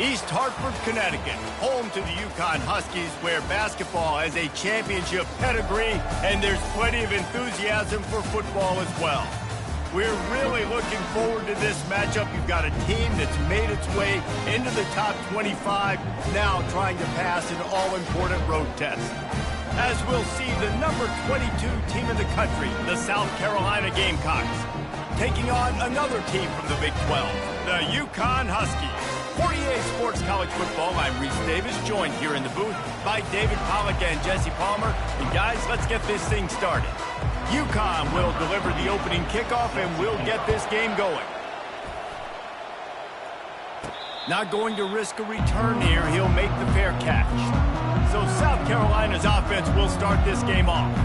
East Hartford, Connecticut, home to the UConn Huskies, where basketball has a championship pedigree, and there's plenty of enthusiasm for football as well. We're really looking forward to this matchup. You've got a team that's made its way into the top 25, now trying to pass an all-important road test. As we'll see, the number 22 team in the country, the South Carolina Gamecocks, taking on another team from the Big 12, the UConn Huskies. 48 Sports College Football, I'm Reese Davis, joined here in the booth by David Pollack and Jesse Palmer. And guys, let's get this thing started. UConn will deliver the opening kickoff, and we'll get this game going. Not going to risk a return here. He'll make the fair catch. So South Carolina's offense will start this game off.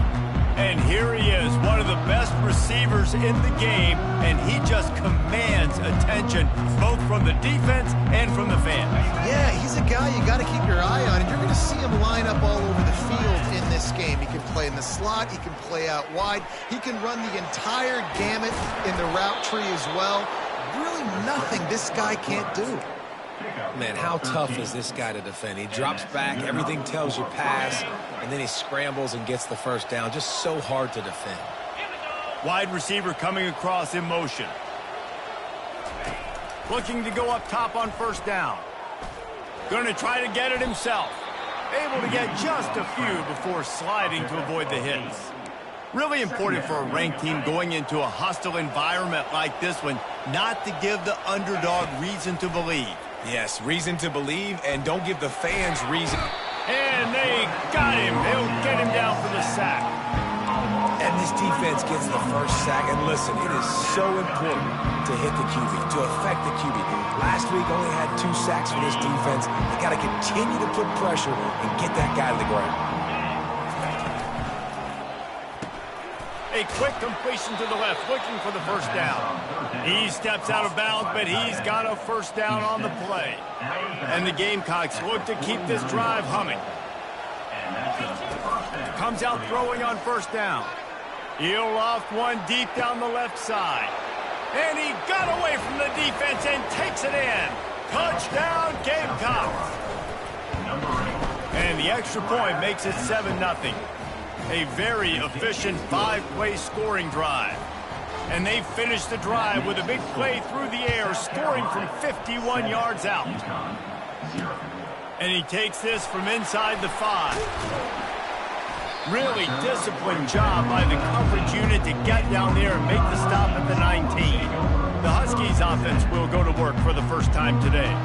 And here he is, one of the best receivers in the game, and he just commands attention, both from the defense and from the fans. Yeah, he's a guy you got to keep your eye on, and you're going to see him line up all over the field in this game. He can play in the slot, he can play out wide, he can run the entire gamut in the route tree as well. Really nothing this guy can't do. Man, how tough is this guy to defend? He drops back, everything tells you pass, and then he scrambles and gets the first down. Just so hard to defend. Wide receiver coming across in motion. Looking to go up top on first down. Going to try to get it himself. Able to get just a few before sliding to avoid the hits. Really important for a ranked team going into a hostile environment like this one, not to give the underdog reason to believe. Yes, reason to believe, and don't give the fans reason. And they got him. They'll get him down for the sack. And this defense gets the first sack. And listen, it is so important to hit the QB, to affect the QB. Last week only had 2 sacks for this defense. They got to continue to put pressure and get that guy to the ground. A quick completion to the left, looking for the first down. He steps out of bounds, but he's got a first down on the play. And the Gamecocks look to keep this drive humming. Comes out throwing on first down. He'll loft one deep down the left side. And he got away from the defense and takes it in. Touchdown, Gamecocks. And the extra point makes it 7-0. A very efficient 5-play scoring drive. And they finish the drive with a big play through the air, scoring from 51 yards out. And he takes this from inside the 5. Really disciplined job by the coverage unit to get down there and make the stop at the 19. The Huskies offense will go to work for the first time today.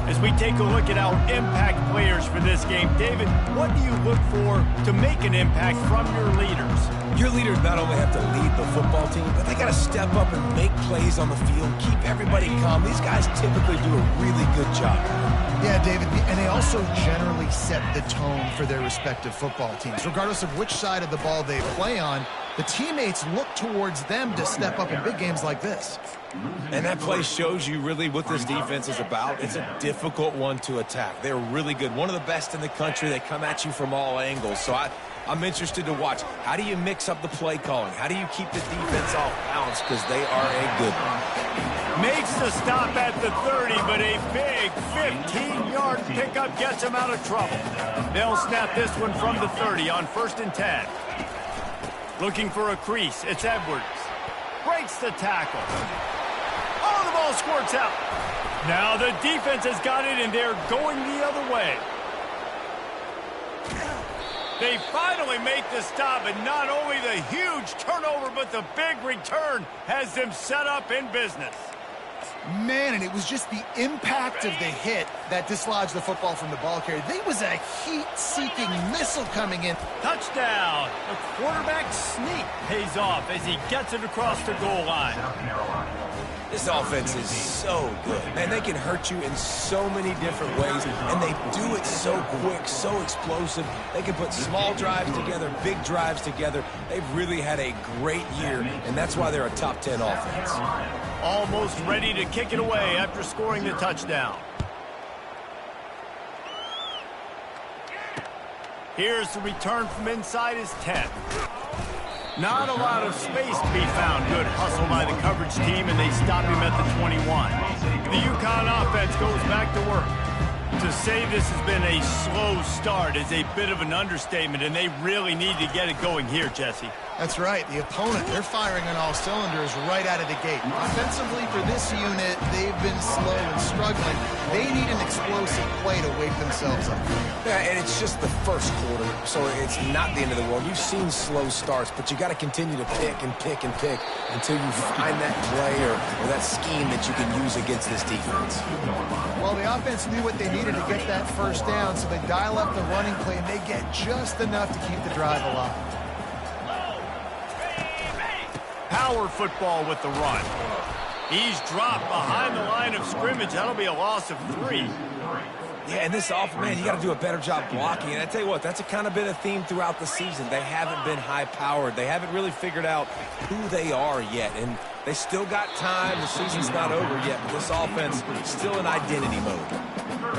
As we take a look at our impact players for this game, David, what do you look for to make an impact from your leaders? Your leaders not only have to lead the football team, but they got to step up and make plays on the field, keep everybody calm. These guys typically do a really good job. Yeah, David, and they also generally set the tone for their respective football teams. Regardless of which side of the ball they play on, the teammates look towards them to step up in big games like this. And that play shows you really what this defense is about. It's a difficult one to attack. They're really good. One of the best in the country. They come at you from all angles. So I'm interested to watch. How do you mix up the play calling? How do you keep the defense off balance? Because they are a good one. Makes the stop at the 30, but a big 15-yard pickup gets him out of trouble. They'll snap this one from the 30 on 1st and 10. Looking for a crease. It's Edwards. Breaks the tackle. Oh, the ball squirts out. Now the defense has got it, and they're going the other way. They finally make the stop, and not only the huge turnover, but the big return has them set up in business. Man, and it was just the impact of the hit that dislodged the football from the ball carrier. There was a heat-seeking missile coming in. Touchdown. The quarterback sneak pays off as he gets it across the goal line. This offense is so good. Man, they can hurt you in so many different ways, and they do it so quick, so explosive. They can put small drives together, big drives together. They've really had a great year, and that's why they're a top 10 offense. Almost ready to kick it away after scoring the touchdown. Here's the return from inside his 10. Not a lot of space to be found. Good hustle by the coverage team, and they stop him at the 21. The UConn offense goes back to work. To say this has been a slow start is a bit of an understatement, and they really need to get it going here, Jesse. That's right. The opponent, they're firing on all cylinders right out of the gate. Offensively for this unit, they've been slow and struggling. They need an explosive play to wake themselves up. Yeah, and it's just the first quarter, so it's not the end of the world. You've seen slow starts, but you got to continue to pick and pick and pick until you find that play or that scheme that you can use against this defense. Well, the offense knew what they needed to get that first down, so they dial up the running play, and they get just enough to keep the drive alive. Power football with the run. He's dropped behind the line of scrimmage. That'll be a loss of 3. Yeah, and this offense, man, you got to do a better job blocking. And I tell you what, that's kind of been a theme throughout the season. They haven't been high-powered. They haven't really figured out who they are yet. And they still got time. The season's not over yet, but this offense is still in identity mode.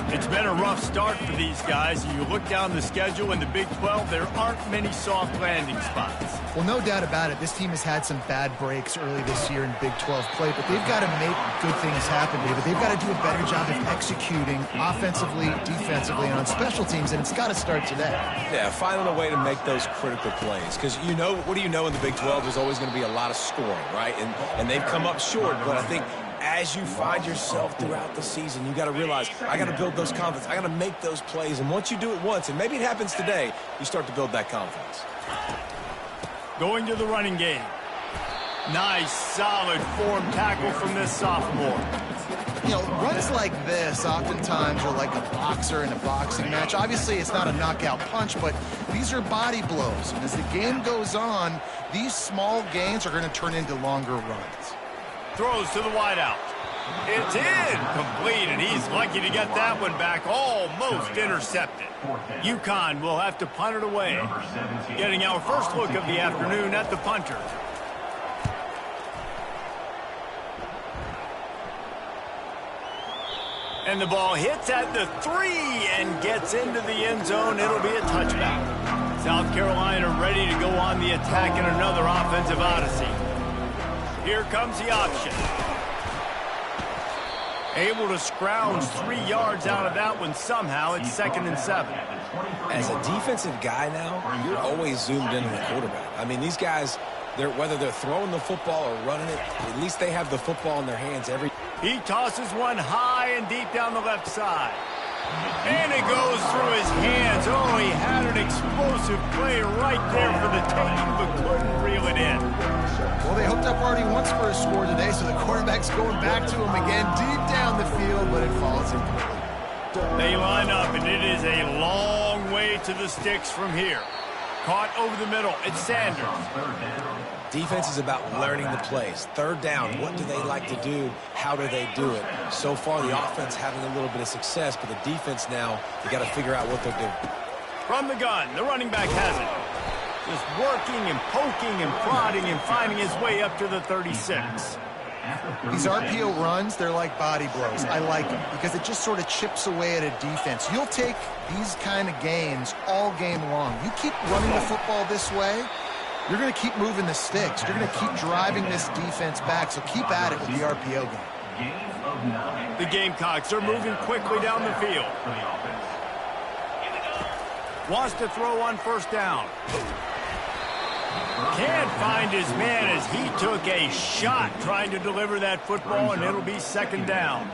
It's been a rough start for these guys. You look down the schedule in the Big 12, there aren't many soft landing spots. Well, no doubt about it. This team has had some bad breaks early this year in Big 12 play, but they've got to make good things happen, David. They've got to do a better job of executing offensively, defensively, and on special teams, and it's got to start today. Yeah, finding a way to make those critical plays. Because you know, what do you know in the Big 12? There's always going to be a lot of scoring, right? And they've come up short, but I think as you find yourself throughout the season, you got to realize, I got to build those confidence. I got to make those plays. And once you do it once, and maybe it happens today, you start to build that confidence. Going to the running game. Nice, solid form tackle from this sophomore. You know, runs like this oftentimes are like a boxer in a boxing match. Obviously, it's not a knockout punch, but these are body blows. And as the game goes on, these small gains are going to turn into longer runs. Throws to the wideout. It's incomplete, and he's lucky to get that one back, almost intercepted. UConn will have to punt it away. Getting our first look of the afternoon at the punter. And the ball hits at the 3 and gets into the end zone. It'll be a touchback. South Carolina ready to go on the attack in another offensive odyssey. Here comes the option. Able to scrounge 3 yards out of that one somehow. It's 2nd and 7. As a defensive guy now, you're always zoomed into the quarterback. I mean, these guys, whether they're throwing the football or running it, at least they have the football in their hands every. He tosses one high and deep down the left side. And it goes through his hands. Oh, he had an explosive play right there for the taking, but couldn't reel it in. Well, they hooked up already once for a score today, so the quarterback's going back to him again deep down the field, but it falls incomplete. They line up, and it is a long way to the sticks from here. Caught over the middle. It's Sanders. Defense is about learning the plays. 3rd down, what do they like to do? How do they do it? So far, the offense having a little bit of success, but the defense now, they got to figure out what they're doing. From the gun, the running back has it. Just working and poking and prodding and finding his way up to the 36. These RPO runs, they're like body blows. I like them because it just sort of chips away at a defense. You'll take these kind of gains all game long. You keep running the football this way, you're going to keep moving the sticks. You're going to keep driving this defense back, so keep at it with the RPO game. The Gamecocks are moving quickly down the field. Wants to throw on 1st down. Can't find his man as he took a shot trying to deliver that football, and it'll be 2nd down.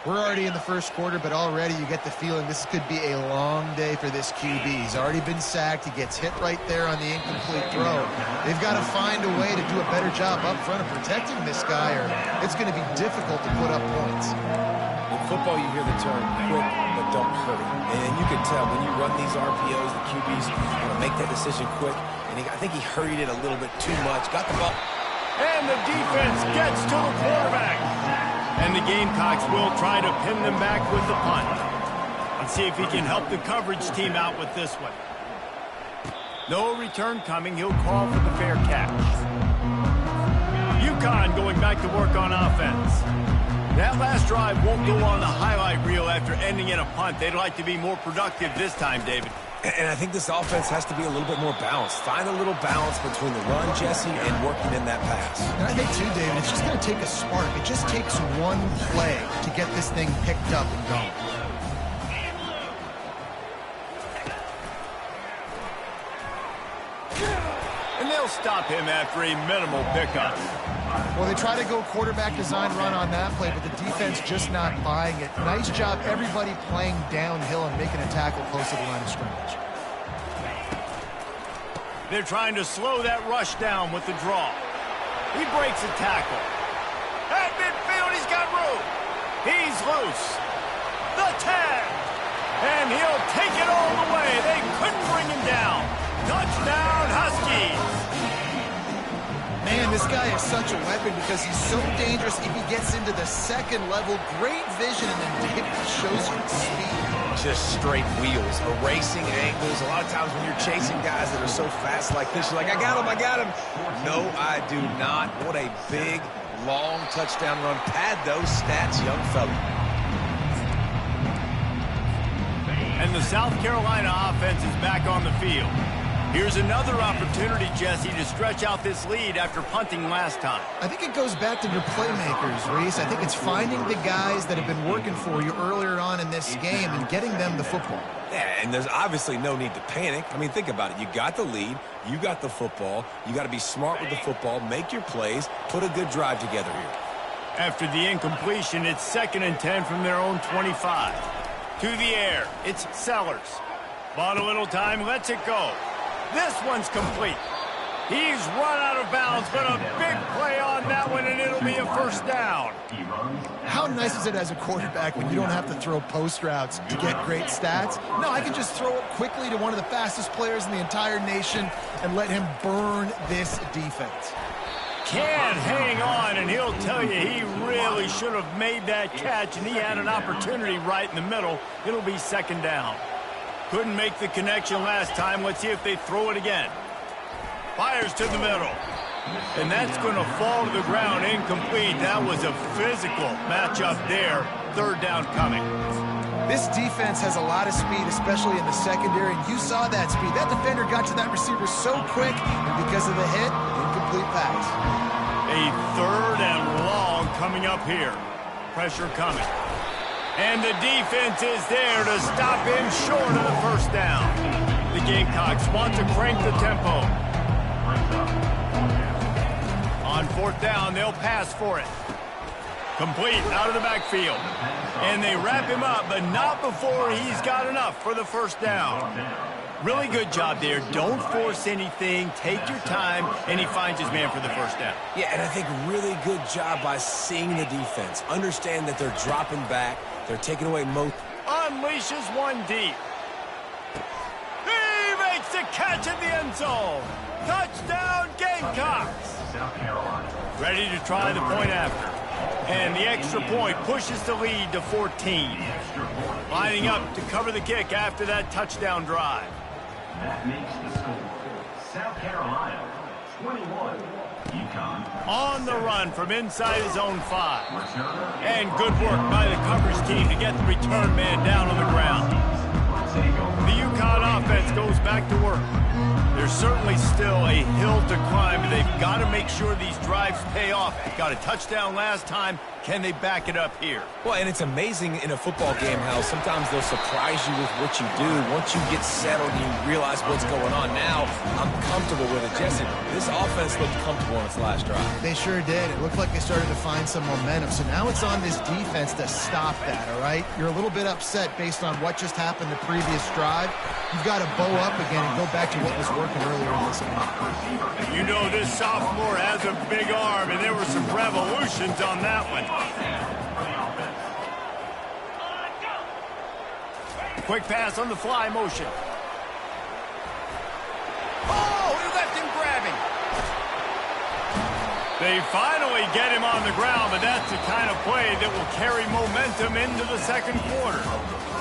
We're already in the first quarter, but already you get the feeling this could be a long day for this QB. He's already been sacked. He gets hit right there on the incomplete throw. They've got to find a way to do a better job up front of protecting this guy, or it's going to be difficult to put up points. In football, you hear the term quick, but don't hurry. And you can tell when you run these RPOs, the QBs want to make that decision quick. And I think he hurried it a little bit too much. Got the ball. And the defense gets to the quarterback. And the Gamecocks will try to pin them back with the punt. Let's see if he can help the coverage team out with this one. No return coming. He'll call for the fair catch. UConn going back to work on offense. That last drive won't go on the highlight reel after ending in a punt. They'd like to be more productive this time, David. And I think this offense has to be a little bit more balanced. Find a little balance between the run, Jesse, and working in that pass. And I think, too, David, it's just going to take a spark. It just takes one play to get this thing picked up and going. they'll stop him after a minimal pickup. Well, they try to go quarterback design run on that play, but the defense just not buying it. Nice job, everybody playing downhill and making a tackle close to the line of scrimmage. They're trying to slow that rush down with the draw. He breaks a tackle. At midfield, he's got room. He's loose. The 10. And he'll take it all the way. They couldn't bring him down. Touchdown, Huskies. Man, this guy is such a weapon because he's so dangerous if he gets into the second level. Great vision, and then David shows you speed. Just straight wheels, erasing angles. A lot of times when you're chasing guys that are so fast like this, you're like, I got him. No, I do not. What a big, long touchdown run. Pad those stats, young fella. And the South Carolina offense is back on the field. Here's another opportunity, Jesse, to stretch out this lead after punting last time. I think it goes back to your playmakers, Reese. I think it's finding the guys that have been working for you earlier on in this game and getting them the football. Yeah, and there's obviously no need to panic. I mean, think about it. You got the lead. You got the football. You got to be smart with the football, make your plays, put a good drive together here. After the incompletion, it's 2nd and 10 from their own 25. To the air, it's Sellers. Bought a little time, lets it go. This one's complete. He's run out of bounds, but a big play on that one, and it'll be a first down. How nice is it as a quarterback when you don't have to throw post routes to get great stats? No, I can just throw it quickly to one of the fastest players in the entire nation and let him burn this defense. Can't hang on, and he'll tell you he really should have made that catch, and he had an opportunity right in the middle. It'll be 2nd down. Couldn't make the connection last time. Let's see if they throw it again. Fires to the middle. And that's going to fall to the ground incomplete. That was a physical matchup there. 3rd down coming. This defense has a lot of speed, especially in the secondary, and you saw that speed. That defender got to that receiver so quick, and because of the hit, incomplete pass. A 3rd and long coming up here. Pressure coming. And the defense is there to stop him short of the first down. The Gamecocks want to crank the tempo. On 4th down, they'll pass for it. Complete out of the backfield. And they wrap him up, but not before he's got enough for the first down. Really good job there. Don't force anything. Take your time, and he finds his man for the first down. Yeah, and I think really good job by seeing the defense. Understand that they're dropping back. They're taking away most. Unleashes one deep. He makes the catch in the end zone. Touchdown, Gamecocks. Ready to try the point after. And the extra point pushes the lead to 14. Lining up to cover the kick after that touchdown drive. That makes the score South Carolina 21, UConn. On the run from inside his own 5. And good work by the coverage team to get the return man down on the ground. The UConn offense goes back to work. There's certainly still a hill to climb, but they've got to make sure these drives pay off. Got a touchdown last time. Can they back it up here? Well, and it's amazing in a football game how sometimes they'll surprise you with what you do. Once you get settled and you realize what's going on now, I'm comfortable with it. Jesse, this offense looked comfortable on its last drive. They sure did. It looked like they started to find some momentum. So now it's on this defense to stop that, all right? You're a little bit upset based on what just happened the previous drive. You've got to bow up again and go back to what was working earlier in this game. You know this sophomore has a big arm, and there were some revolutions on that one. Quick pass on the fly motion. Oh, he left him grabbing. They finally get him on the ground, but that's the kind of play that will carry momentum into the second quarter.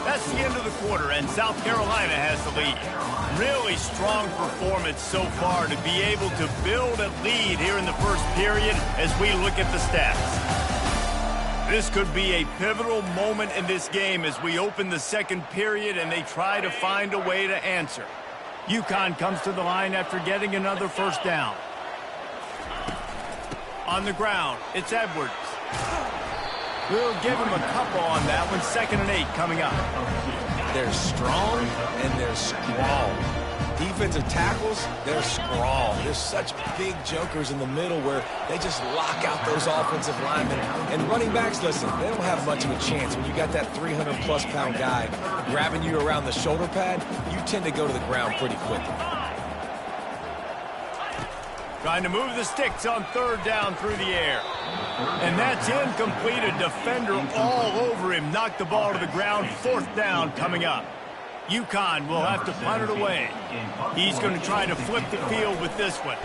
That's the end of the quarter, and South Carolina has the lead. Really strong performance so far to be able to build a lead here in the first period as we look at the stats. This could be a pivotal moment in this game as we open the second period and they try to find a way to answer. UConn comes to the line after getting another first down. On the ground, it's Edwards. We'll give him a couple on that one. 2nd and 8 coming up. They're strong and they're strong. defensive tackles, they're strong. There's such big jokers in the middle where they just lock out those offensive linemen. And running backs, listen, they don't have much of a chance. When you got that 300-plus pound guy grabbing you around the shoulder pad, you tend to go to the ground pretty quickly. Trying to move the sticks on third down through the air. And that's incomplete. A defender all over him. Knocked the ball to the ground. Fourth down coming up. UConn will have to punt it away. He's going to try to flip the field with this one.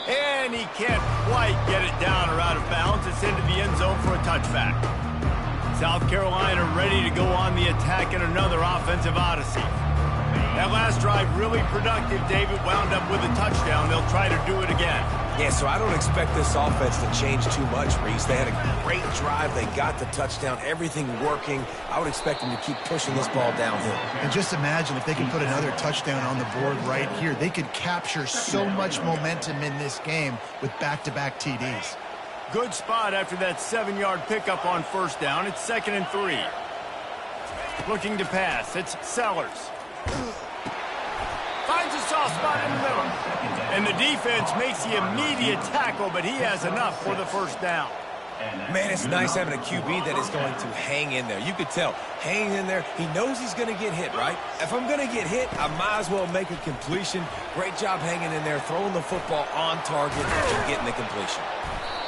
And he can't quite get it down or out of bounds. It's into the end zone for a touchback. South Carolina ready to go on the attack in another offensive odyssey. That last drive really productive. David wound up with a touchdown. They'll try to do it again. Yeah, so I don't expect this offense to change too much, Reese. They had a great drive. They got the touchdown. Everything working. I would expect them to keep pushing this ball downhill. And just imagine if they can put another touchdown on the board right here. They could capture so much momentum in this game with back-to-back TDs. Good spot after that 7-yard pickup on first down. It's 2nd and 3. Looking to pass. It's Sellers. Finds a soft spot in the middle. And the defense makes the immediate tackle, but he has enough for the first down. Man, it's nice having a QB that is going to hang in there. You could tell, hanging in there, he knows he's going to get hit, right? If I'm going to get hit, I might as well make a completion. Great job hanging in there, throwing the football on target and getting the completion.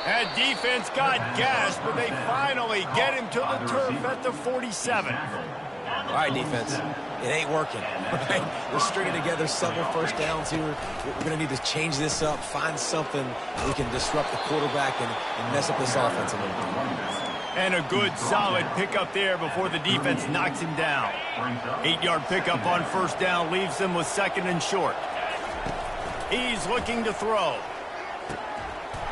That defense got gassed, but they finally get him to the turf at the 47. All right, defense. It ain't working. Right? We're stringing together several first downs here. We're going to need to change this up, find something that we can disrupt the quarterback and mess up this offense a little bit. And a good, solid pickup there before the defense knocks him down. 8-yard pickup on first down leaves them with 2nd and short. He's looking to throw.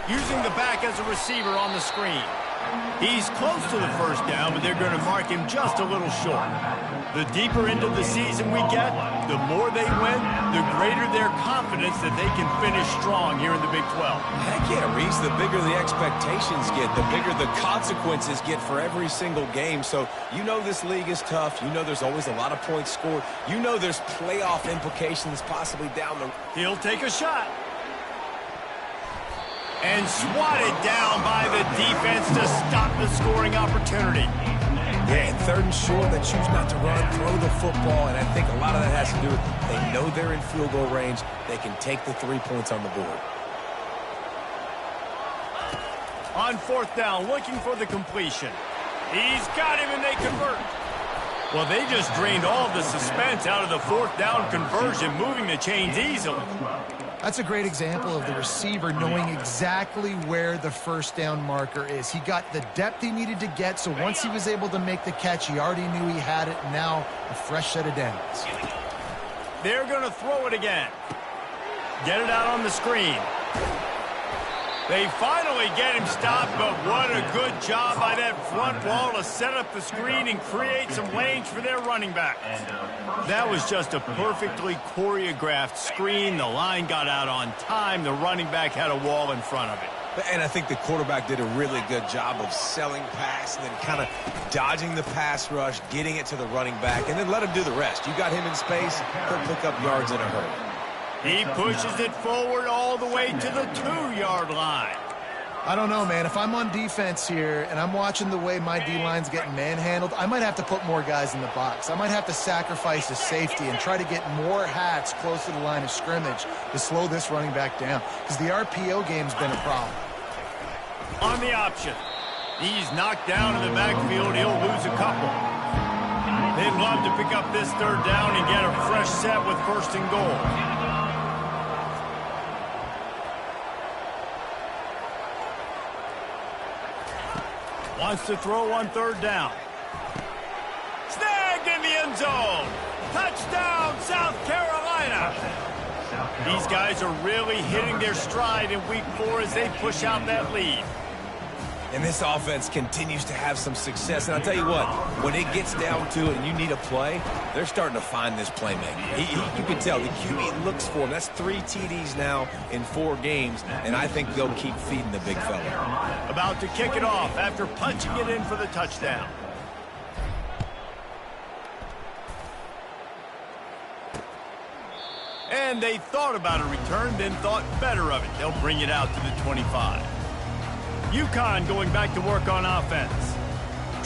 Using the back as a receiver on the screen. He's close to the first down, but they're going to mark him just a little short. The deeper into the season we get, the more they win, the greater their confidence that they can finish strong here in the Big 12. Heck yeah, Reese. The bigger the expectations get, the bigger the consequences get for every single game. So you know this league is tough. You know there's always a lot of points scored. You know there's playoff implications possibly down the... He'll take a shot. And swatted down by the defense to stop the scoring opportunity. Yeah, and 3rd and short, they choose not to run, throw the football, and I think a lot of that has to do with they know they're in field goal range. They can take the 3 points on the board. On 4th down, looking for the completion. He's got him, and they convert. Well, they just drained all the suspense out of the 4th down conversion, moving the chains easily. That's a great example of the receiver knowing exactly where the first down marker is. He got the depth he needed to get, so once he was able to make the catch, he already knew he had it. Now, a fresh set of downs. They're going to throw it again. Get it out on the screen. They finally get him stopped, but what a good job by that front wall to set up the screen and create some lanes for their running back. That was just a perfectly choreographed screen. The line got out on time. The running back had a wall in front of it. And I think the quarterback did a really good job of selling pass and then kind of dodging the pass rush, getting it to the running back, and then let him do the rest. You got him in space, he'll pick up yards in a hurry. He pushes it forward all the way to the 2-yard line. I don't know, man. If I'm on defense here and I'm watching the way my D-line's getting manhandled, I might have to put more guys in the box. I might have to sacrifice a safety and try to get more hats close to the line of scrimmage to slow this running back down, because the RPO game's been a problem. On the option. He's knocked down in the backfield. He'll lose a couple. They'd love to pick up this 3rd down and get a fresh set with 1st and goal. Wants to throw on 3rd down. Snagged in the end zone. Touchdown, South Carolina. These guys are really hitting their stride in week 4 as they push out that lead. And this offense continues to have some success. And I'll tell you what, when it gets down to it and you need a play, they're starting to find this playmaker. You can tell the QB looks for him. That's 3 TDs now in 4 games, and I think they'll keep feeding the big fella. About to kick it off after punching it in for the touchdown. And they thought about a return, then thought better of it. They'll bring it out to the 25. UConn going back to work on offense.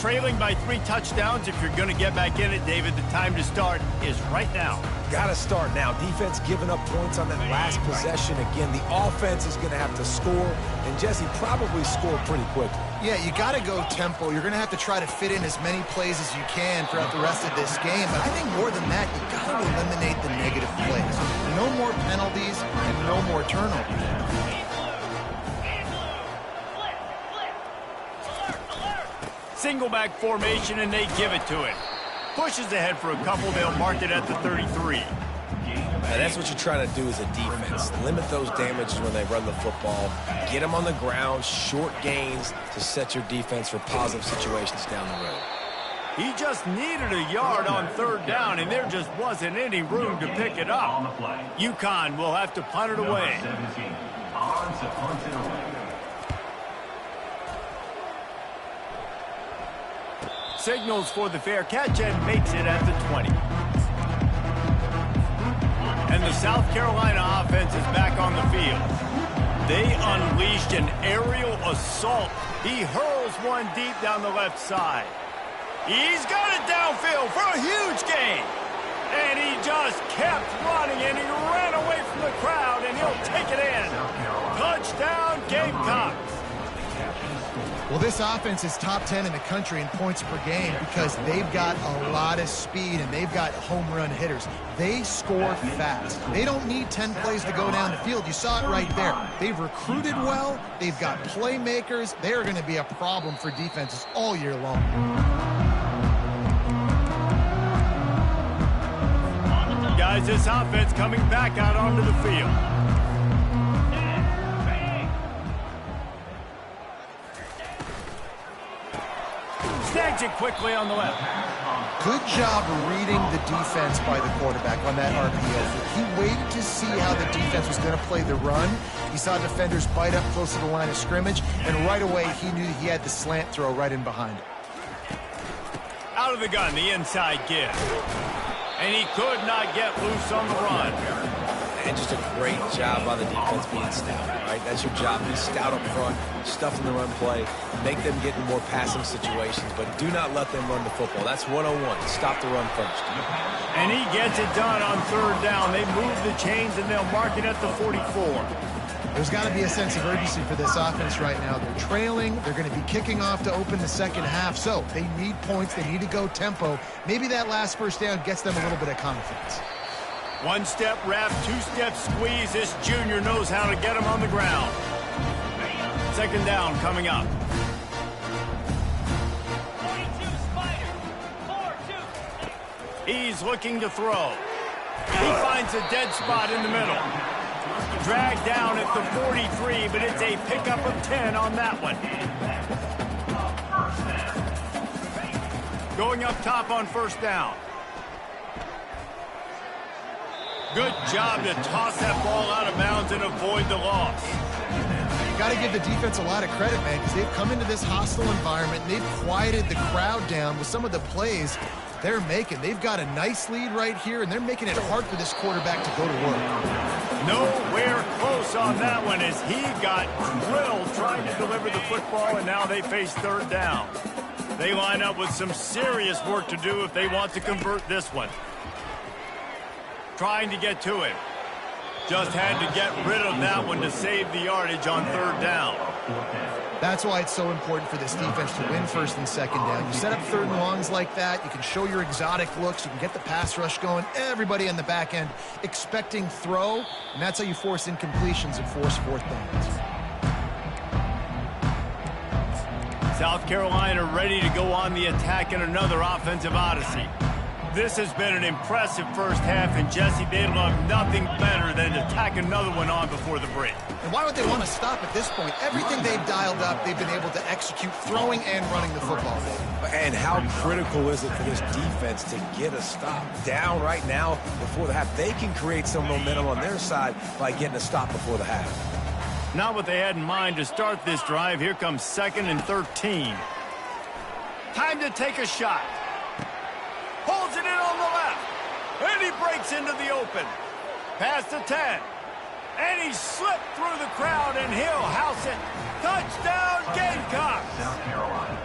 Trailing by 3 touchdowns. If you're going to get back in it, David, the time to start is right now. Got to start now. Defense giving up points on that last possession. Again, the offense is going to have to score, and Jesse probably scored pretty quickly. Yeah, you got to go tempo. You're going to have to try to fit in as many plays as you can throughout the rest of this game. But I think more than that, you got to eliminate the negative plays. No more penalties and no more turnovers. Single back formation, and they give it to it. Pushes ahead for a couple. They'll mark it at the 33. And that's what you're trying to do as a defense. Limit those damages when they run the football. Get them on the ground, short gains to set your defense for positive situations down the road. He just needed a yard on 3rd down, and there just wasn't any room to pick it up. UConn will have to punt it away. 17. On to punt it away. Signals for the fair catch and makes it at the 20. And the South Carolina offense is back on the field. They unleashed an aerial assault. He hurls one deep down the left side. He's got it downfield for a huge gain. And he just kept running, and he ran away from the crowd, and he'll take it in. Touchdown, Gamecocks. Well, this offense is top 10 in the country in points per game because they've got a lot of speed and they've got home run hitters. They score fast. They don't need 10 plays to go down the field. You saw it right there. They've recruited well. They've got playmakers. They are going to be a problem for defenses all year long. Guys, this offense coming back out onto the field. Snags it quickly on the left. Good job reading the defense by the quarterback on that RPO. He waited to see how the defense was going to play the run. He saw defenders bite up close to the line of scrimmage, and right away he knew he had the slant throw right in behind him. Out of the gun, the inside give. And he could not get loose on the run. And just a great job by the defense being stout, right? That's your job. Be stout up front, stuff in the run play, make them get in more passing situations, but do not let them run the football. That's 101. Stop the run first. And he gets it done on 3rd down. They move the chains, and they'll mark it at the 44. There's got to be a sense of urgency for this offense right now. They're trailing. They're going to be kicking off to open the second half, so they need points. They need to go tempo. Maybe that last first down gets them a little bit of confidence. 1-step wrap, 2-step squeeze. This junior knows how to get him on the ground. 2nd down coming up. 42 Spider. 4-2. He's looking to throw. He finds a dead spot in the middle. Dragged down at the 43, but it's a pickup of 10 on that one. Going up top on 1st down. Good job to toss that ball out of bounds and avoid the loss. Got to give the defense a lot of credit, man, because they've come into this hostile environment and they've quieted the crowd down with some of the plays they're making. They've got a nice lead right here, and they're making it hard for this quarterback to go to work. Nowhere close on that one as he got drilled trying to deliver the football, and now they face 3rd down. They line up with some serious work to do if they want to convert this one. Trying to get to it. Just had to get rid of that one to save the yardage on 3rd down. That's why it's so important for this defense to win 1st and 2nd down. You set up 3rd and longs like that. You can show your exotic looks. You can get the pass rush going. Everybody on the back end expecting throw, and that's how you force incompletions and force 4th downs. South Carolina ready to go on the attack in another offensive odyssey. This has been an impressive first half, and Jesse, they'd love nothing better than to tack another one on before the break. And why would they want to stop at this point? Everything they've dialed up, they've been able to execute throwing and running the football. And how critical is it for this defense to get a stop? Down right now before the half. They can create some momentum on their side by getting a stop before the half. Not what they had in mind to start this drive. Here comes 2nd and 13. Time to take a shot. Holds it in on the left. And he breaks into the open. past the 10. And he slipped through the crowd, and he'll house it. Touchdown, Gamecocks! South Carolina.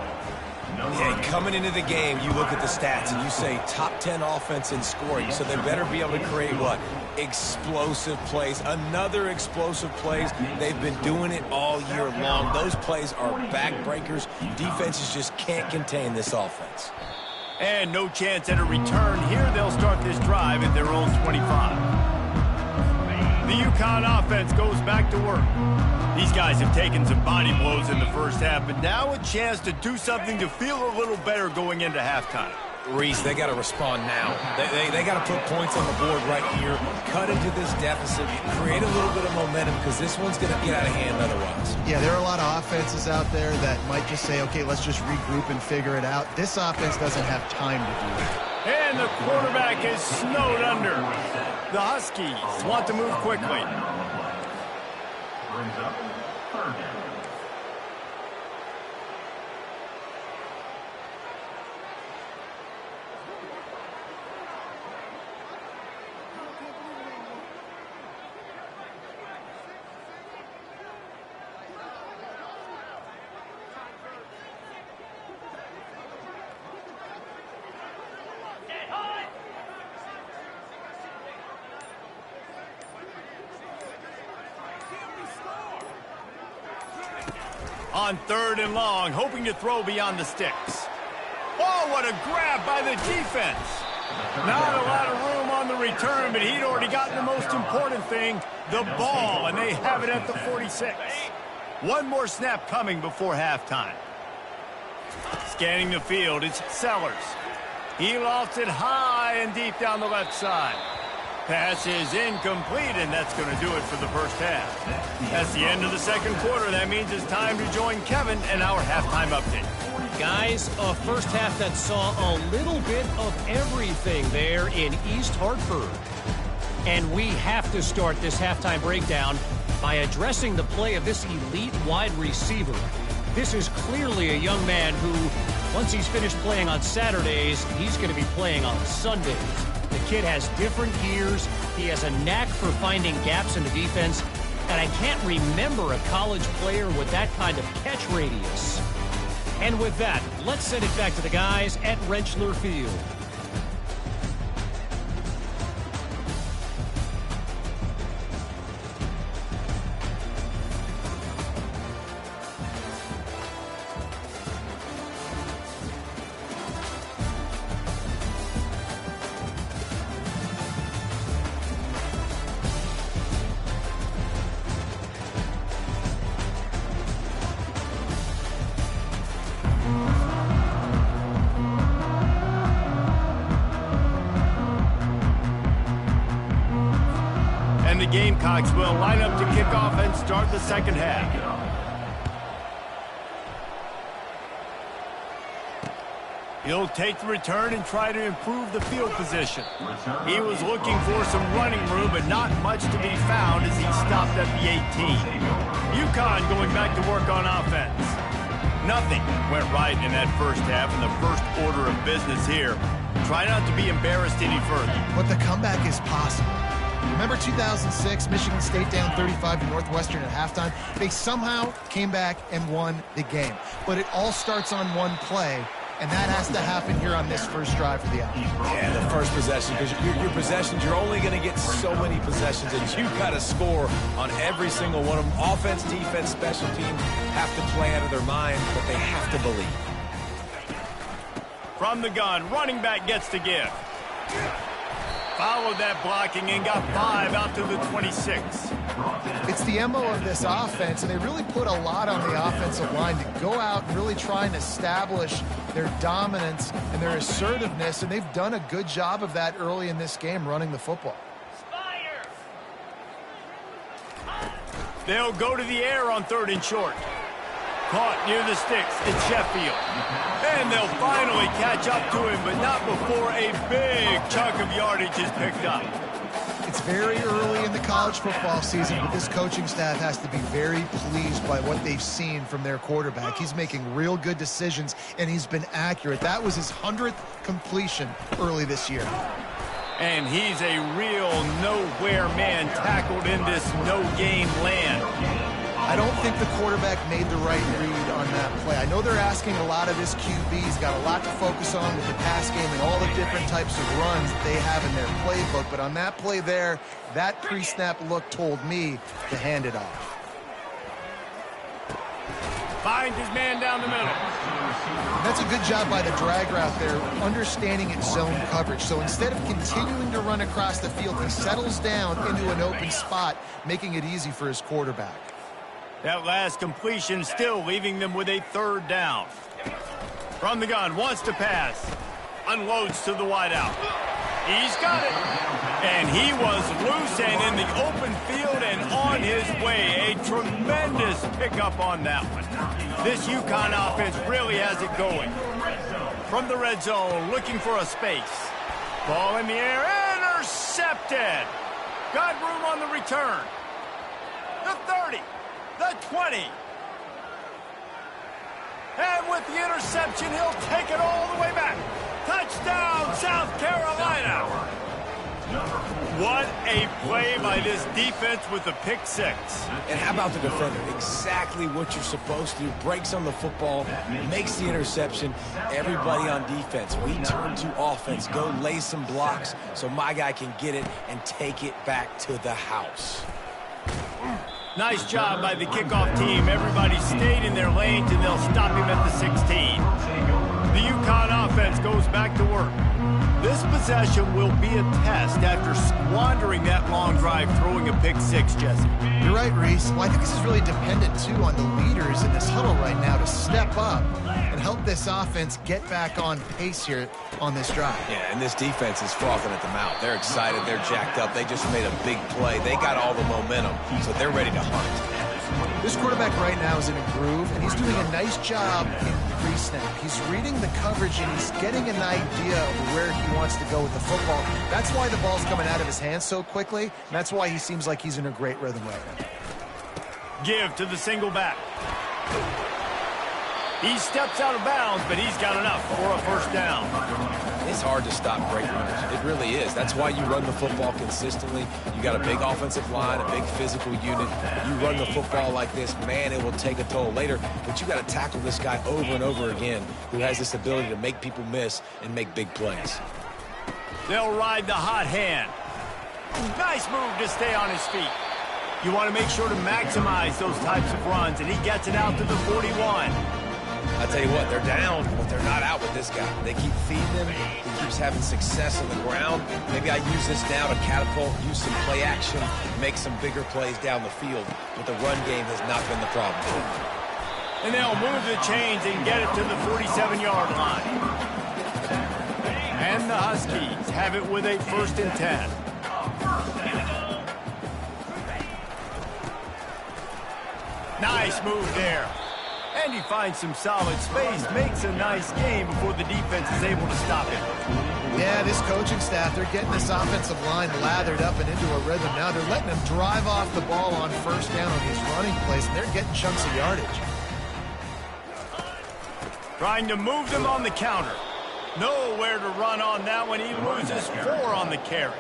Yeah, coming into the game, you look at the stats and you say top 10 offense in scoring, so they better be able to create what? Explosive plays. Another explosive plays. They've been doing it all year long. Those plays are backbreakers. Defenses just can't contain this offense. And no chance at a return. Here they'll start this drive at their own 25. The UConn offense goes back to work. These guys have taken some body blows in the first half, but now a chance to do something to feel a little better going into halftime. Reese, they got to respond now. They got to put points on the board right here, cut into this deficit, create a little bit of momentum, because this one's going to get out of hand otherwise. Yeah, there are a lot of offenses out there that might just say, okay, let's just regroup and figure it out. This offense doesn't have time to do that. And the quarterback is snowed under. The Huskies want to move quickly. Brings up third down. On third and long, hoping to throw beyond the sticks. Oh, what a grab by the defense. Not a lot of room on the return, but he'd already gotten the most important thing, the ball, and they have it at the 46. One more snap coming before halftime. Scanning the field, it's Sellers. He lofts it high and deep down the left side. Pass is incomplete, and that's going to do it for the first half. That's the end of the second quarter. That means it's time to join Kevin and our halftime update. Guys, a first half that saw a little bit of everything there in East Hartford. And we have to start this halftime breakdown by addressing the play of this elite wide receiver. This is clearly a young man who, once he's finished playing on Saturdays, he's going to be playing on Sundays. The kid has different gears. He has a knack for finding gaps in the defense. And I can't remember a college player with that kind of catch radius. And with that, let's send it back to the guys at Rentschler Field. And the Gamecocks will line up to kick off and start the second half. He'll take the return and try to improve the field position. He was looking for some running room, but not much to be found as he stopped at the 18. UConn going back to work on offense. Nothing went right in that first half, in the first order of business here. Try not to be embarrassed any further. But the comeback is possible. Remember 2006, Michigan State down 35 to Northwestern at halftime? They somehow came back and won the game. But it all starts on one play, and that has to happen here on this first drive for the offense. Yeah, the first possession, because your possessions, you're only going to get so many possessions, and you've got to score on every single one of them. Offense, defense, special teams have to play out of their mind, but they have to believe. From the gun, running back gets to give. Followed that blocking and got 5 out to the 26. It's the MO of this offense, and they really put a lot on the offensive line to go out and really try and establish their dominance and their assertiveness, and they've done a good job of that early in this game, running the football. They'll go to the air on third and short. Caught near the sticks. It's Sheffield. And they'll finally catch up to him, but not before a big chunk of yardage is picked up. It's very early in the college football season, but this coaching staff has to be very pleased by what they've seen from their quarterback. He's making real good decisions, and he's been accurate. That was his 100th completion early this year. And he's a real nowhere man tackled in this no-game land. I don't think the quarterback made the right read on that play. I know they're asking a lot of his QB. He's got a lot to focus on with the pass game and all the different types of runs that they have in their playbook. But on that play there, that pre-snap look told me to hand it off. Finds his man down the middle. That's a good job by the drag route there, understanding its zone coverage. So instead of continuing to run across the field, he settles down into an open spot, making it easy for his quarterback. That last completion still leaving them with a third down. From the gun, wants to pass. Unloads to the wideout. He's got it. And he was loose and in the open field and on his way. A tremendous pickup on that one. This UConn offense really has it going. From the red zone, looking for a space. Ball in the air, intercepted. Got room on the return. The 30. The 20. And with the interception, he'll take it all the way back. Touchdown, South Carolina. What a play by this defense with the pick six. And how about the defender? Exactly what you're supposed to do. Breaks on the football, makes the interception. Everybody on defense, we turn to offense. Go lay some blocks so my guy can get it and take it back to the house. Nice job by the kickoff team. Everybody stayed in their lanes, and they'll stop him at the 16. The UConn offense goes back to work. This possession will be a test after squandering that long drive throwing a pick six, Jesse. You're right, Reese. Well, I think this is really dependent, too, on the leaders in this huddle right now to step up and help this offense get back on pace here on this drive. Yeah, and this defense is frothing at the mouth. They're excited. They're jacked up. They just made a big play. They got all the momentum, so they're ready to hunt. This quarterback right now is in a groove, and he's doing a nice job in pre-snap. He's reading the coverage, and he's getting an idea of where he wants to go with the football. That's why the ball's coming out of his hands so quickly, and that's why he seems like he's in a great rhythm right now. Give to the single back. He steps out of bounds, but he's got enough for a first down. It's hard to stop great runners. It really is. That's why you run the football consistently. You got a big offensive line, a big physical unit. You run the football like this, man, it will take a toll later. But you got to tackle this guy over and over again who has this ability to make people miss and make big plays. They'll ride the hot hand. Nice move to stay on his feet. You want to make sure to maximize those types of runs, and he gets it out to the 41. I tell you what, they're down, but they're not out with this guy. They keep feeding him. He keeps having success on the ground. Maybe I use this now to catapult, use some play action, make some bigger plays down the field. But the run game has not been the problem. And they'll move the chains and get it to the 47-yard line. And the Huskies have it with a 1st and 10. Nice move there. And he finds some solid space, makes a nice game before the defense is able to stop him. Yeah, this coaching staff, they're getting this offensive line lathered up and into a rhythm. Now they're letting them drive off the ball on first down on these running plays, and they're getting chunks of yardage. Trying to move them on the counter. Nowhere to run on that one. He loses 4 on the carry.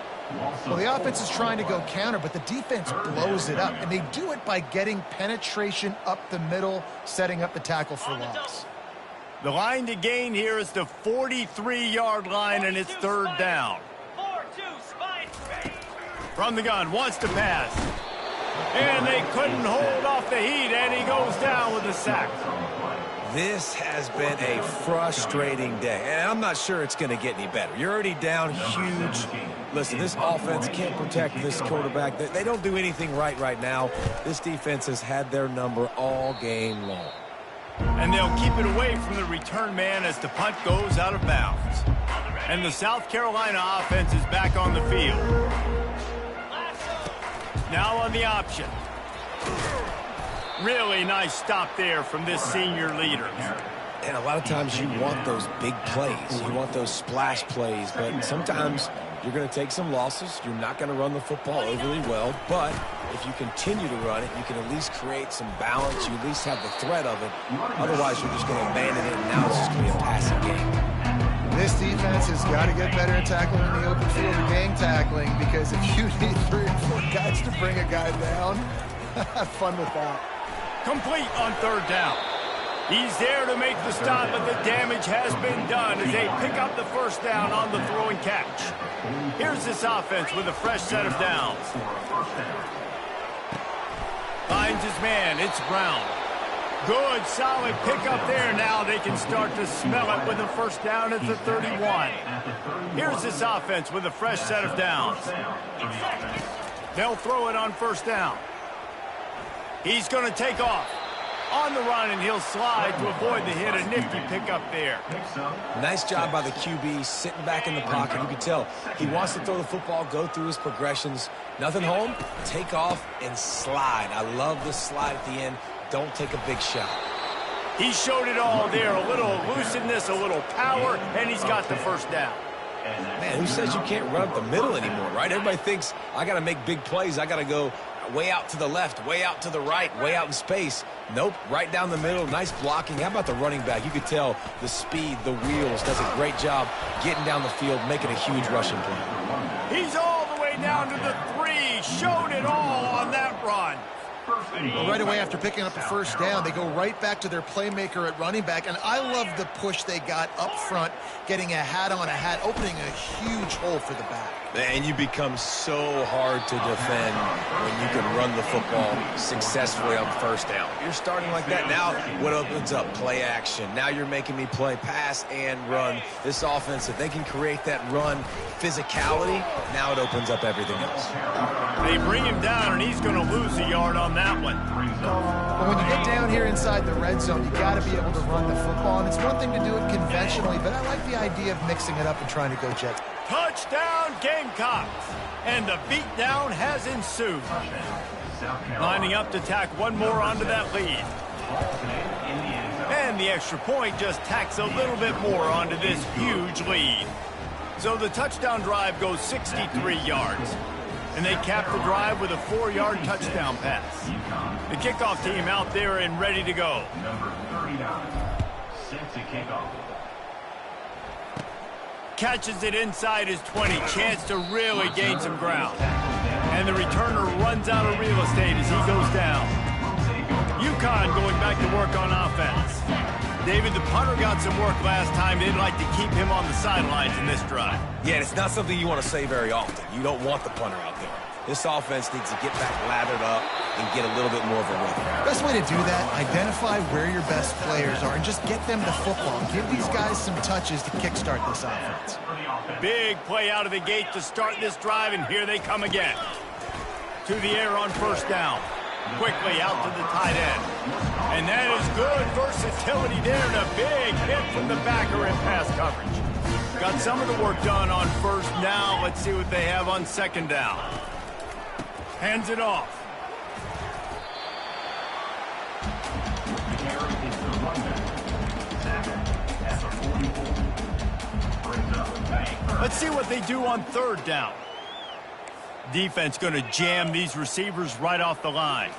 Well, the offense is trying to go counter, but the defense blows it up, and they do it by getting penetration up the middle, setting up the tackle for loss. The line to gain here is the 43-yard line, and it's 3rd down. From the gun, wants to pass. And they couldn't hold off the heat, and he goes down with a sack. This has been a frustrating day, and I'm not sure it's going to get any better. You're already down huge. Listen, this offense can't protect this quarterback. They don't do anything right now. This defense has had their number all game long. And they'll keep it away from the return man as the punt goes out of bounds. And the South Carolina offense is back on the field. Now on the option. Really nice stop there from this senior leader. And a lot of times you want those big plays. You want those splash plays, but sometimes you're going to take some losses. You're not going to run the football overly well, but if you continue to run it, you can at least create some balance. You at least have the threat of it. Otherwise, you're just going to abandon it, and now it's just going to be a passing game. This defense has got to get better at tackling in the open field or gang tackling, because if you need 3 or 4 guys to bring a guy down, have fun with that. Complete on 3rd down. He's there to make the stop, but the damage has been done as they pick up the 1st down on the throw and catch. Here's this offense with a fresh set of downs. Finds his man. It's Brown. Good, solid pickup there. Now they can start to smell it with a 1st down at the 31. Here's this offense with a fresh set of downs. They'll throw it on 1st down. He's going to take off. On the run, and he'll slide to avoid the hit. A nifty pickup there. Nice job by the QB, sitting back in the pocket. You can tell he wants to throw the football, go through his progressions. Nothing home, take off and slide. I love the slide at the end. Don't take a big shot. He showed it all there. A little elusiveness, a little power, and he's got the 1st down. Man, who says you can't run up the middle anymore, right? Everybody thinks I got to make big plays. I got to go way out to the left, way out to the right, way out in space. Nope, right down the middle. Nice blocking. How about the running back? You could tell the speed, the wheels, does a great job getting down the field, making a huge rushing play. He's all the way down to the 3. Showed it all on that run. Well, right away after picking up the 1st down, they go right back to their playmaker at running back. And I love the push they got up front, getting a hat on a hat, opening a huge hole for the back. And you become so hard to defend when you can run the football successfully on 1st down. You're starting like that. Now what opens up? Play action. Now you're making me play pass and run. This offense, if they can create that run physicality, now it opens up everything else. They bring him down, and he's going to lose a yard on that one. But when you get down here inside the red zone, you got to be able to run the football. And it's one thing to do it conventionally, but I like the idea of mixing it up and trying to go Jets. Touchdown, Gamecocks! And the beatdown has ensued. Lining up to tack one more onto that lead. And the extra point just tacks a little bit more onto this huge lead. So the touchdown drive goes 63 yards. And they cap the drive with a 4-yard touchdown pass. The kickoff team out there and ready to go. Number 39, set to kick off. Catches it inside his 20. Chance to really gain some ground. And the returner runs out of real estate as he goes down. UConn going back to work on offense. David, the punter got some work last time. They'd like to keep him on the sidelines in this drive. Yeah, it's not something you want to say very often. You don't want the punter out there. This offense needs to get back lathered up and get a little bit more of a rhythm. Best way to do that, identify where your best players are and just get them the football. Give these guys some touches to kickstart this offense. Big play out of the gate to start this drive, and here they come again. To the air on 1st down. Quickly out to the tight end. And that is good versatility there, and a big hit from the backer in pass coverage. Got some of the work done on 1st. Now let's see what they have on 2nd down. Hands it off. Let's see what they do on 3rd down. Defense going to jam these receivers right off the line.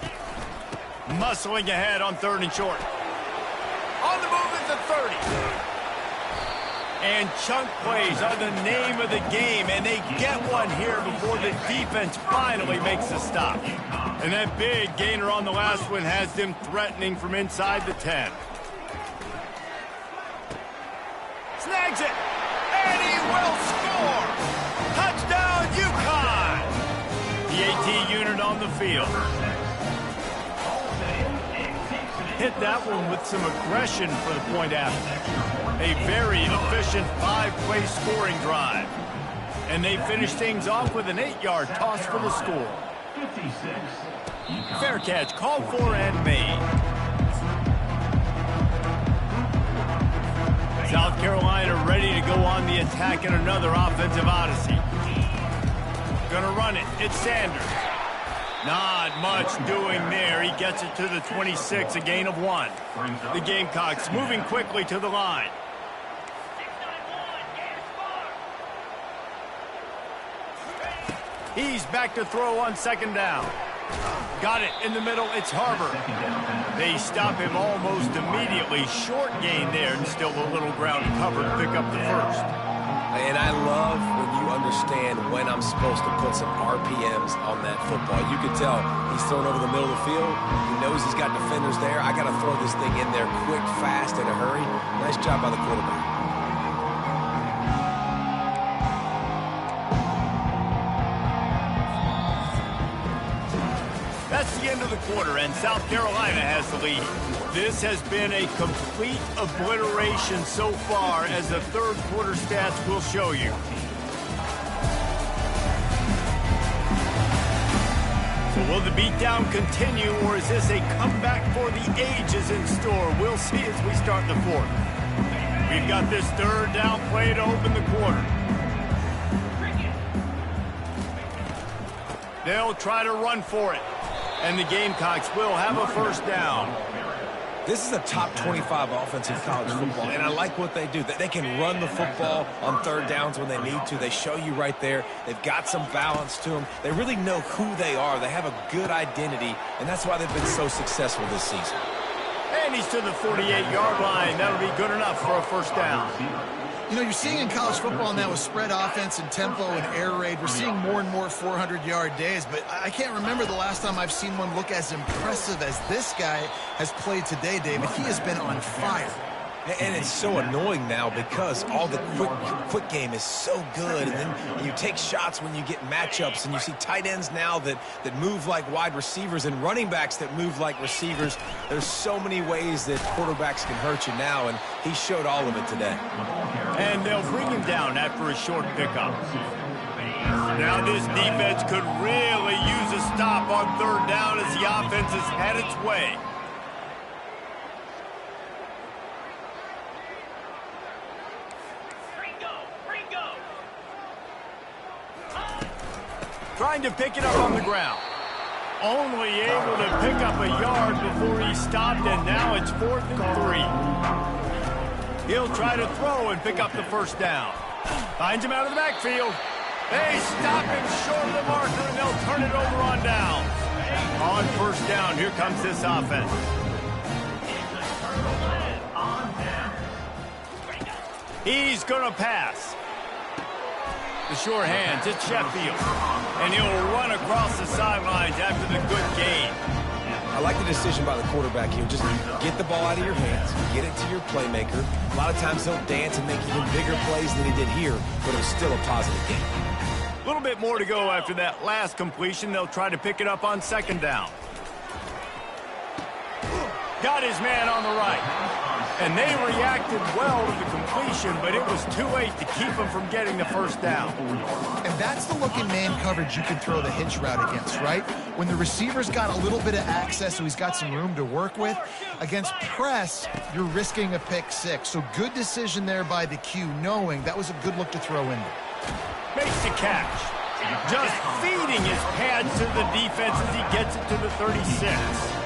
Muscling ahead on 3rd and short. On the move at the 30. And chunk plays are the name of the game, and they get one here before the defense finally makes a stop. And that big gainer on the last one has them threatening from inside the 10. Snags it, and he will score! Touchdown, UConn! The AT unit on the field. Hit that one with some aggression for the point after. A very efficient 5-play scoring drive. And they finish things off with an 8-yard toss for the score. 56. Fair catch called for and made. South Carolina ready to go on the attack in another offensive odyssey. Gonna run it. It's Sanders. Not much doing there. He gets it to the 26, a gain of 1. The Gamecocks moving quickly to the line. He's back to throw on 2nd down. Got it in the middle. It's Harbor. They stop him almost immediately. Short gain there, and still a little ground covered to pick up the first. And I love when you understand when I'm supposed to put some RPMs on that football. You can tell he's thrown over the middle of the field. He knows he's got defenders there. I got to throw this thing in there quick, fast, in a hurry. Nice job by the quarterback. That's the end of the quarter, and South Carolina has the lead. This has been a complete obliteration so far, as the third quarter stats will show you. So will the beatdown continue, or is this a comeback for the ages in store? We'll see as we start the fourth. We've got this third down play to open the quarter. They'll try to run for it. And the Gamecocks will have a first down. This is a top 25 offense in college football, and I like what they do. They can run the football on third downs when they need to. They show you right there. They've got some balance to them. They really know who they are. They have a good identity, and that's why they've been so successful this season. And he's to the 48-yard line. That'll be good enough for a first down. You know, you're seeing in college football now with spread offense and tempo and air raid, we're seeing more and more 400-yard days, but I can't remember the last time I've seen one look as impressive as this guy has played today, David. He has been on fire. And it's so annoying now because all the quick game is so good. And then you take shots when you get matchups, and you see tight ends now that move like wide receivers and running backs that move like receivers. There's so many ways that quarterbacks can hurt you now, and he showed all of it today. And they'll bring him down after a short pickup. Now this defense could really use a stop on third down as the offense has had its way. Trying to pick it up on the ground. Only able to pick up a yard before he stopped, and now it's 4th and 3. He'll try to throw and pick up the first down. Finds him out of the backfield. They stop him short of the marker, and they'll turn it over on down. On first down, here comes this offense. He's going to pass. The sure hands, it's Sheffield. And he'll run across the sidelines after the good gain. I like the decision by the quarterback here. Just get the ball out of your hands, get it to your playmaker. A lot of times he'll dance and make even bigger plays than he did here, but it was still a positive game. A little bit more to go after that last completion. They'll try to pick it up on second down. Got his man on the right. And they reacted well to the completion, but it was too late to keep him from getting the first down. And that's the look in man coverage you can throw the hitch route against, right? When the receiver's got a little bit of access, so he's got some room to work with. Against press, you're risking a pick six. So good decision there by the Q, knowing that was a good look to throw in there. Makes the catch. Just feeding his pads to the defense as he gets it to the 36.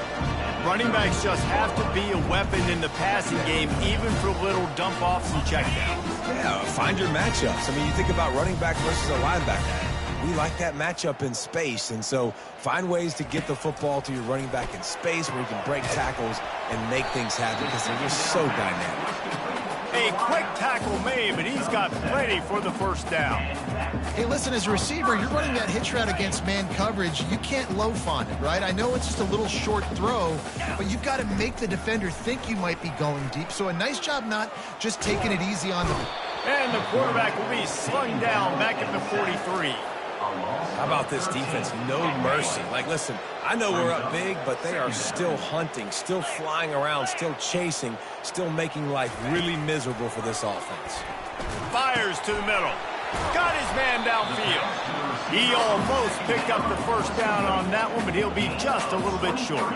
Running backs just have to be a weapon in the passing game, even for little dump-offs and checkdowns. Yeah, find your matchups. I mean, you think about running back versus a linebacker. We like that matchup in space, and so find ways to get the football to your running back in space where you can break tackles and make things happen because they're just so dynamic. A quick tackle made, but he's got plenty for the first down. Hey, listen, as a receiver, you're running that hitch route against man coverage. You can't loaf on it, right? I know it's just a little short throw, but you've got to make the defender think you might be going deep. So a nice job not just taking it easy on them. And the quarterback will be slung down back at the 43. How about this defense? No mercy. Like, listen, I know we're up big, but they are still hunting, still flying around, still chasing, still making life really miserable for this offense. Fires to the middle. Got his man downfield. He almost picked up the first down on that one, but he'll be just a little bit short.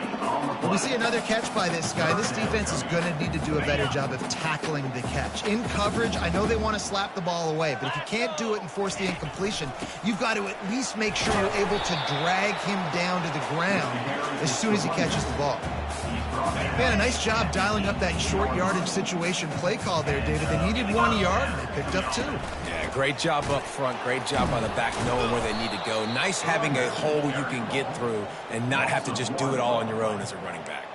When we see another catch by this guy, this defense is going to need to do a better job of tackling the catch. In coverage, I know they want to slap the ball away, but if you can't do it and force the incompletion, you've got to at least make sure you're able to drag him down to the ground as soon as he catches the ball. Man, a nice job dialing up that short yardage situation play call there, David. They needed 1 yard, and they picked up 2. Yeah, great job up front, great job by the back knowing where they need to go. Nice having a hole you can get through and not have to just do it all on your own as a running back.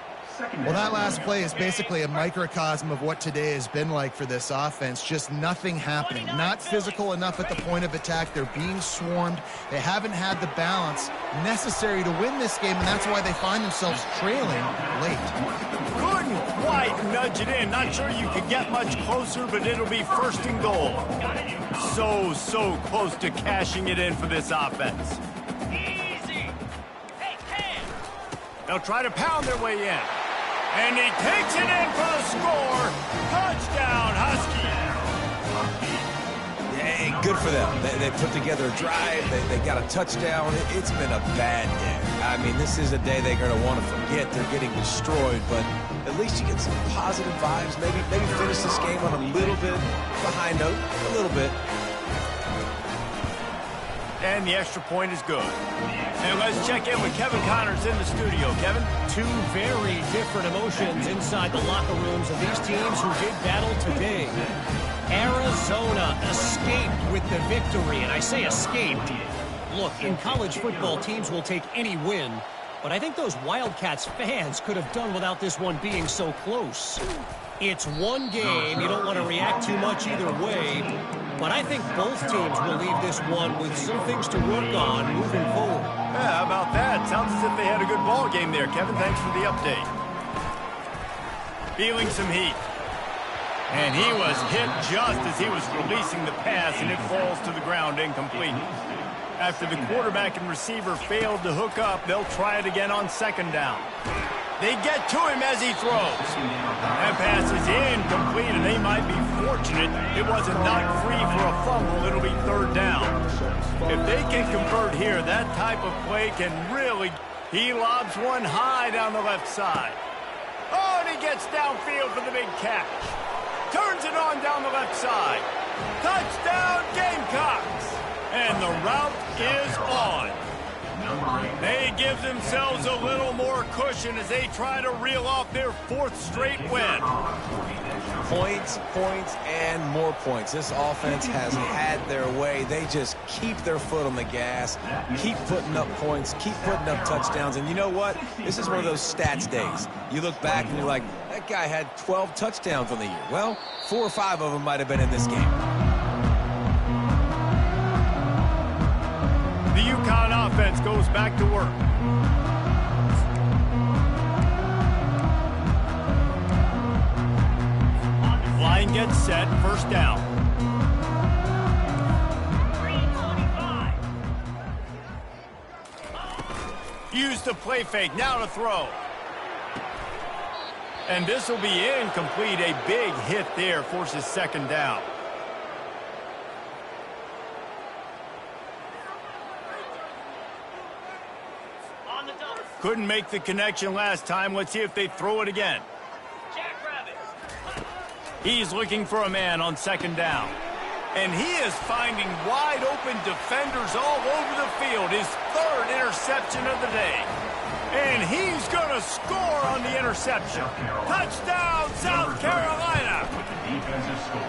Well, that last play is basically a microcosm of what today has been like for this offense. Just nothing happening. Not physical enough at the point of attack. They're being swarmed. They haven't had the balance necessary to win this game, and that's why they find themselves trailing late. Couldn't quite nudge it in. Not sure you could get much closer, but it'll be first and goal. So close to cashing it in for this offense. Easy. Hey, Cam. They'll try to pound their way in. And he takes it in for the score. Touchdown, Husky. Yeah, good for them. They put together a drive. They got a touchdown. It's been a bad day. I mean, this is a day they're going to want to forget. They're getting destroyed, but at least you get some positive vibes. Maybe finish this game on a little bit of a high note, a little bit. And the extra point is good. And let's check in with Kevin Connors in the studio. Kevin? Two very different emotions inside the locker rooms of these teams who did battle today. Arizona escaped with the victory, and I say escaped. Look, in college football, teams will take any win, but I think those Wildcats fans could have done without this one being so close. It's one game. You don't want to react too much either way, but I think both teams will leave this one with some things to work on moving forward. Yeah, how about that? Sounds as if they had a good ball game there, Kevin. Thanks for the update. Feeling some heat. And he was hit just as he was releasing the pass, and it falls to the ground incomplete. After the quarterback and receiver failed to hook up, they'll try it again on second down. They get to him as he throws. That pass is incomplete, and they might be fortunate it wasn't knocked free for a fumble. It'll be third down. If they can convert here, that type of play can really... He lobs one high down the left side. Oh, and he gets downfield for the big catch. Turns it on down the left side. Touchdown, Gamecocks! And the route is on. They give themselves a little more cushion as they try to reel off their fourth straight win. Points, and more points. This offense has had their way. They just keep their foot on the gas, keep putting up points, keep putting up touchdowns. And you know what? This is one of those stats days. You look back and you're like, that guy had 12 touchdowns on the year. Well, 4 or 5 of them might have been in this game. The UConn offense goes back to work. Line gets set, first down. 325. Use the play fake, now to throw. And this will be incomplete. A big hit there forces second down. On the double. Couldn't make the connection last time. Let's see if they throw it again. Jackrabbit. He's looking for a man on second down. And he is finding wide open defenders all over the field. His third interception of the day. And he's going to score on the interception. Touchdown, South Carolina.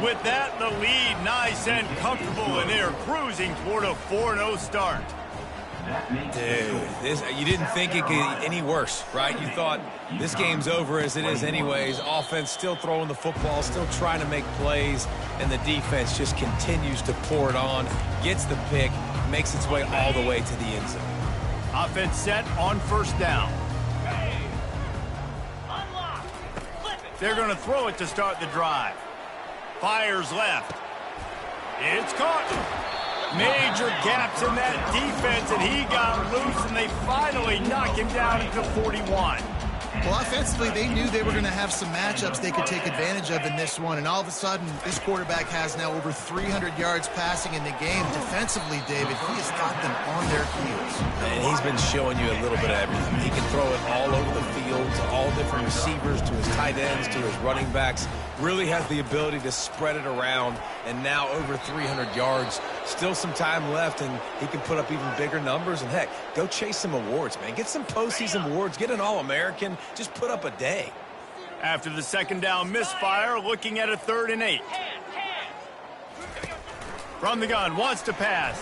With that, the lead nice and comfortable, and they're cruising toward a 4-0 start. Dude, you didn't think it could get any worse, right? You thought this game's over as it is anyways. Offense still throwing the football, still trying to make plays, and the defense just continues to pour it on, gets the pick, makes its way all the way to the end zone. Offense set on first down. Unlock. Flip it. They're going to throw it to start the drive. Fires left. It's caught. Major gaps in that defense, and he got loose, and they finally knock him down into 41. Well, offensively, they knew they were going to have some matchups they could take advantage of in this one, and all of a sudden, this quarterback has now over 300 yards passing in the game. Defensively, David, he has got them on their heels. And he's been showing you a little bit of everything. He can throw it all over the field to all different receivers, to his tight ends, to his running backs. Really has the ability to spread it around, and now over 300 yards. Still some time left, and he can put up even bigger numbers. And, heck, go chase some awards, man. Get some postseason awards. Get an All-American. Just put up a day. After the second down misfire, looking at a 3rd and 8. From the gun, wants to pass.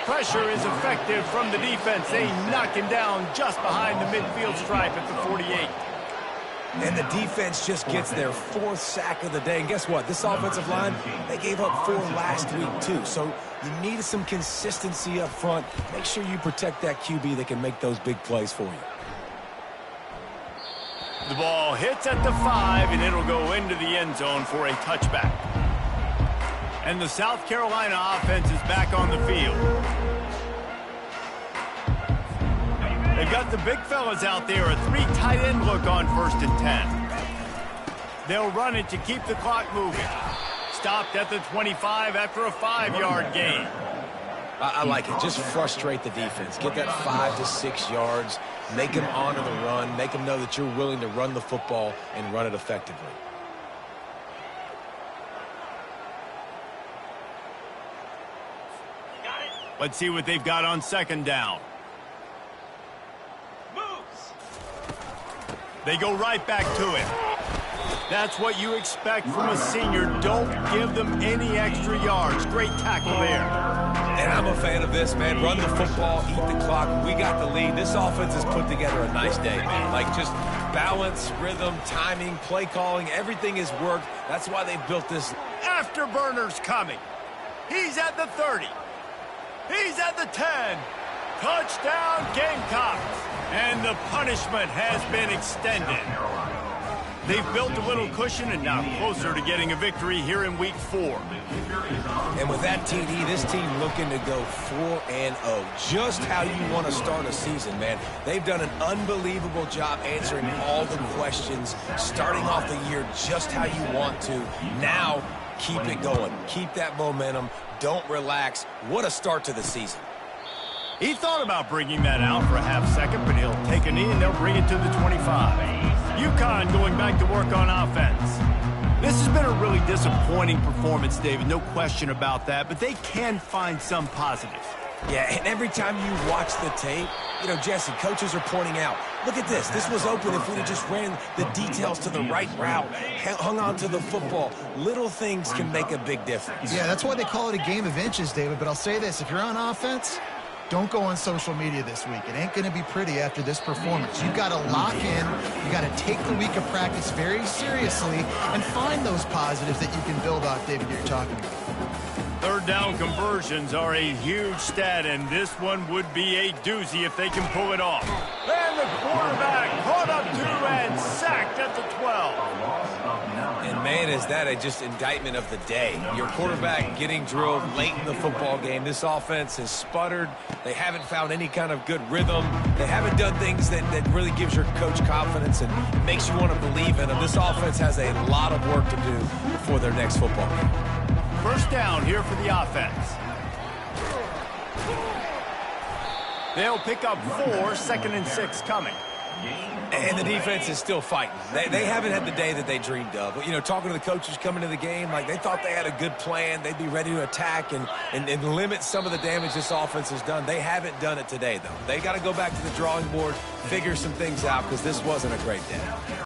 Pressure is effective from the defense. They knock him down just behind the midfield stripe at the 48. And the defense just gets their 4th sack of the day. And guess what? This offensive line, they gave up 4 last week too. So you need some consistency up front. Make sure you protect that QB that can make those big plays for you. The ball hits at the 5, and it'll go into the end zone for a touchback. And the South Carolina offense is back on the field. They've got the big fellas out there, a 3 tight end look on 1st and 10. They'll run it to keep the clock moving. Stopped at the 25 after a 5-yard gain. I like it. Just frustrate the defense. Get that 5 to 6 yards. Make them honor the run. Make them know that you're willing to run the football and run it effectively. Got it. Let's see what they've got on 2nd down. Moves. They go right back to it. That's what you expect from a senior. Don't give them any extra yards. Great tackle there. And I'm a fan of this, man. Run the football, eat the clock. We got the lead. This offense has put together a nice day, man. Like just balance, rhythm, timing, play calling, everything has worked. That's why they built this. Afterburner's coming. He's at the 30. He's at the 10. Touchdown, Gamecocks. And the punishment has been extended. They've built a little cushion and now closer to getting a victory here in Week 4. And with that TD, this team looking to go 4-0. Just how you want to start a season, man. They've done an unbelievable job answering all the questions, starting off the year just how you want to. Now, keep it going. Keep that momentum. Don't relax. What a start to the season. He thought about bringing that out for a half second, but he'll take a knee and they'll bring it to the 25. UConn going back to work on offense. This has been a really disappointing performance, David, no question about that, but they can find some positives. Yeah, and every time you watch the tape, you know, Jesse, coaches are pointing out, look at this. This was open if we'd have just ran the details to the right route, hung on to the football. Little things can make a big difference. Yeah, that's why they call it a game of inches, David. But I'll say this, if you're on offense, don't go on social media this week. It ain't going to be pretty after this performance. You've got to lock in. You got to take the week of practice very seriously and find those positives that you can build off, David, you're talking about. 3rd down conversions are a huge stat, and this one would be a doozy if they can pull it off. And the quarterback caught up to and sacked at the 12. And man, is that a just indictment of the day. Your quarterback getting drilled late in the football game. This offense has sputtered. They haven't found any kind of good rhythm. They haven't done things that really gives your coach confidence and makes you want to believe in them. This offense has a lot of work to do before their next football game. 1st down here for the offense. They'll pick up 4, 2nd and 6 coming. And the defense is still fighting. They haven't had the day that they dreamed of. But, you know, talking to the coaches coming to the game, like they thought they had a good plan. They'd be ready to attack and limit some of the damage this offense has done. They haven't done it today, though. They got to go back to the drawing board, figure some things out because this wasn't a great day.